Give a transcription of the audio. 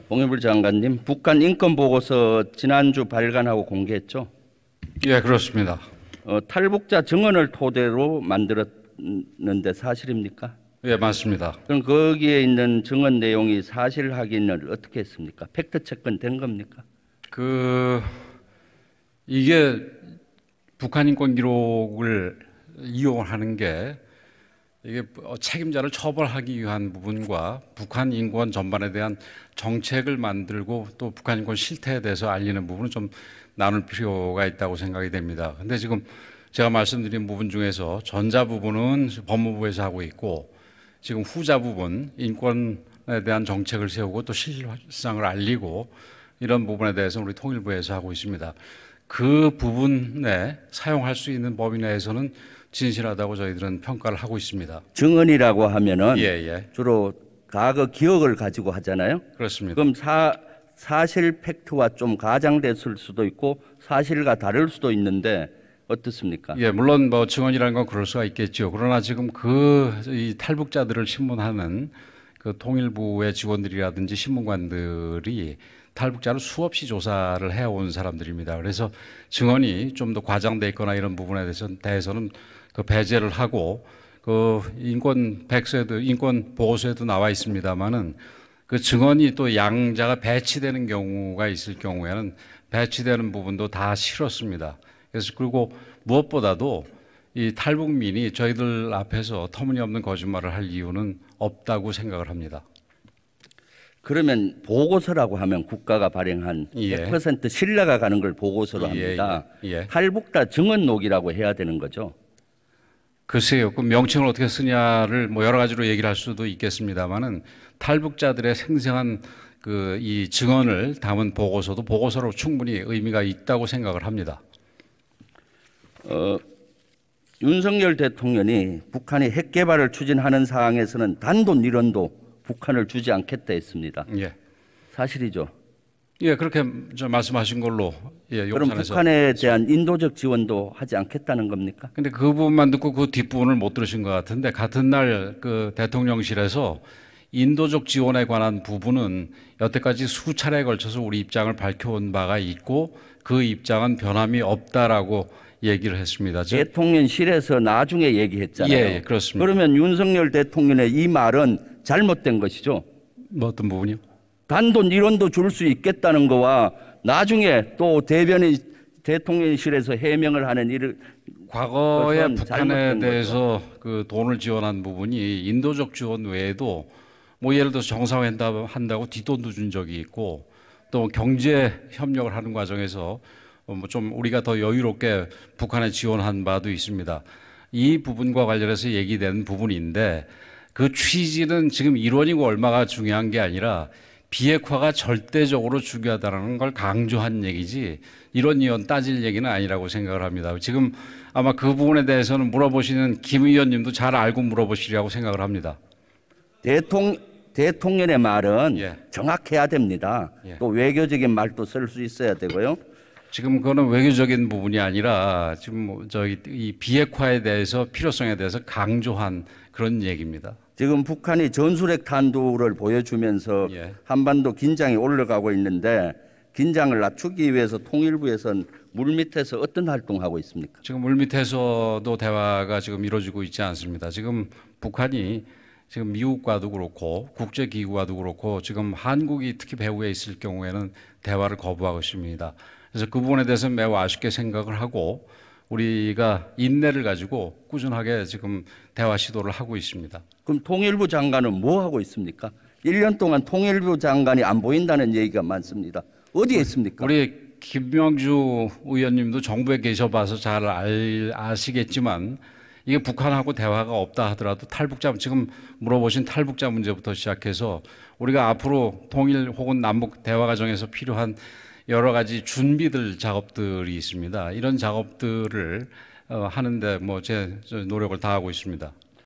통일부 장관님, 북한 인권 보고서 지난주 발간하고 공개했죠? 예, 그렇습니다. 탈북자 증언을 토대로 만들었는데 사실입니까? 예, 맞습니다. 그럼 거기에 있는 증언 내용이 사실 확인을 어떻게 했습니까? 팩트 체크는 된 겁니까? 이게 북한 인권 기록을 이용하는 게 이게 책임자를 처벌하기 위한 부분과 북한 인권 전반에 대한 정책을 만들고 또 북한 인권 실태에 대해서 알리는 부분은 좀 나눌 필요가 있다고 생각이 됩니다. 근데 지금 제가 말씀드린 부분 중에서 전자 부분은 법무부에서 하고 있고 지금 후자 부분 인권에 대한 정책을 세우고 또 실상을 알리고 이런 부분에 대해서 우리 통일부에서 하고 있습니다. 그 부분에 사용할 수 있는 범위 내에서는 진실하다고 저희들은 평가를 하고 있습니다. 증언이라고 하면은 예. 주로 과거 기억을 가지고 하잖아요. 그렇습니다. 그럼 사실 팩트와 좀 가장됐을 수도 있고 사실과 다를 수도 있는데 어떻습니까? 예, 물론 뭐 증언이라는 건 그럴 수가 있겠죠. 그러나 지금 이 탈북자들을 신문하는 그 통일부의 직원들이라든지 신문관들이 탈북자를 수없이 조사를 해온 사람들입니다. 그래서 증언이 좀 더 과장돼 있거나 이런 부분에 대해서는 그 배제를 하고 그 인권 보고서에도 나와 있습니다만은 그 증언이 또 양자가 배치되는 경우가 있을 경우에는 배치되는 부분도 다 실었습니다. 그래서 그리고 무엇보다도 이 탈북민이 저희들 앞에서 터무니없는 거짓말을 할 이유는 없다고 생각을 합니다. 그러면 보고서라고 하면 국가가 발행한 100% 신뢰가 가는 걸 보고서로 합니다. 탈북자 증언록이라고 해야 되는 거죠. 글쎄요, 그 명칭을 어떻게 쓰냐를 뭐 여러 가지로 얘기를 할 수도 있겠습니다만은 탈북자들의 생생한 이 증언을 담은 보고서도 보고서로 충분히 의미가 있다고 생각을 합니다. 윤석열 대통령이 북한이 핵 개발을 추진하는 상황에서는 단돈 1원도 북한을 주지 않겠다 했습니다. 예. 사실이죠? 예, 그렇게 말씀하신 걸로 그럼 북한에 대한 인도적 지원도 하지 않겠다는 겁니까? 근데 그 부분만 듣고 그 뒷부분을 못 들으신 것 같은데 같은 날 그 대통령실에서 인도적 지원에 관한 부분은 여태까지 수차례에 걸쳐서 우리 입장을 밝혀온 바가 있고 그 입장은 변함이 없다라고 얘기를 했습니다. 대통령실에서 나중에 얘기했잖아요. 예, 그렇습니다. 그러면 윤석열 대통령의 이 말은 잘못된 것이죠? 뭐 어떤 부분이요? 단돈 1원도 줄 수 있겠다는 거와 나중에 또 대변인 대통령실에서 해명을 하는 일을 과거에 북한에 대해서 그 돈을 지원한 부분이 인도적 지원 외에도 뭐 예를 들어서 정상회담 한다고 뒷돈도 준 적이 있고 또 경제 협력을 하는 과정에서 뭐 좀 우리가 더 여유롭게 북한에 지원한 바도 있습니다. 이 부분과 관련해서 얘기된 부분인데 그 취지는 지금 1원이고 얼마가 중요한 게 아니라 비핵화가 절대적으로 중요하다는 걸 강조한 얘기지 이런 따질 얘기는 아니라고 생각을 합니다. 지금 아마 그 부분에 대해서는 물어보시는 김 의원님도 잘 알고 물어보시리라고 생각을 합니다. 대통령의 말은 정확해야 됩니다. 또 외교적인 말도 쓸 수 있어야 되고요. 지금 그거는 외교적인 부분이 아니라 지금 이 비핵화에 대해서 필요성에 대해서 강조한 그런 얘기입니다. 지금 북한이 전술핵 탄두를 보여주면서 한반도 긴장이 올라가고 있는데 긴장을 낮추기 위해서 통일부에서는 물밑에서 어떤 활동하고 있습니까? 지금 물밑에서도 대화가 지금 이루어지고 있지 않습니다. 지금 북한이 지금 미국과도 그렇고 국제기구와도 그렇고 지금 한국이 특히 배후에 있을 경우에는 대화를 거부하고 있습니다. 그래서 그 부분에 대해서 매우 아쉽게 생각을 하고 우리가 인내를 가지고 꾸준하게 지금 대화 시도를 하고 있습니다. 그럼 통일부 장관은 뭐 하고 있습니까? 1년 동안 통일부 장관이 안 보인다는 얘기가 많습니다. 어디에 있습니까? 우리 김명주 의원님도 정부에 계셔봐서 잘 아시겠지만 이게 북한하고 대화가 없다 하더라도 탈북자 지금 물어보신 탈북자 문제부터 시작해서 우리가 앞으로 통일 혹은 남북 대화 과정에서 필요한 여러 가지 작업들이 있습니다. 이런 작업들을 하는데 제 노력을 다하고 있습니다.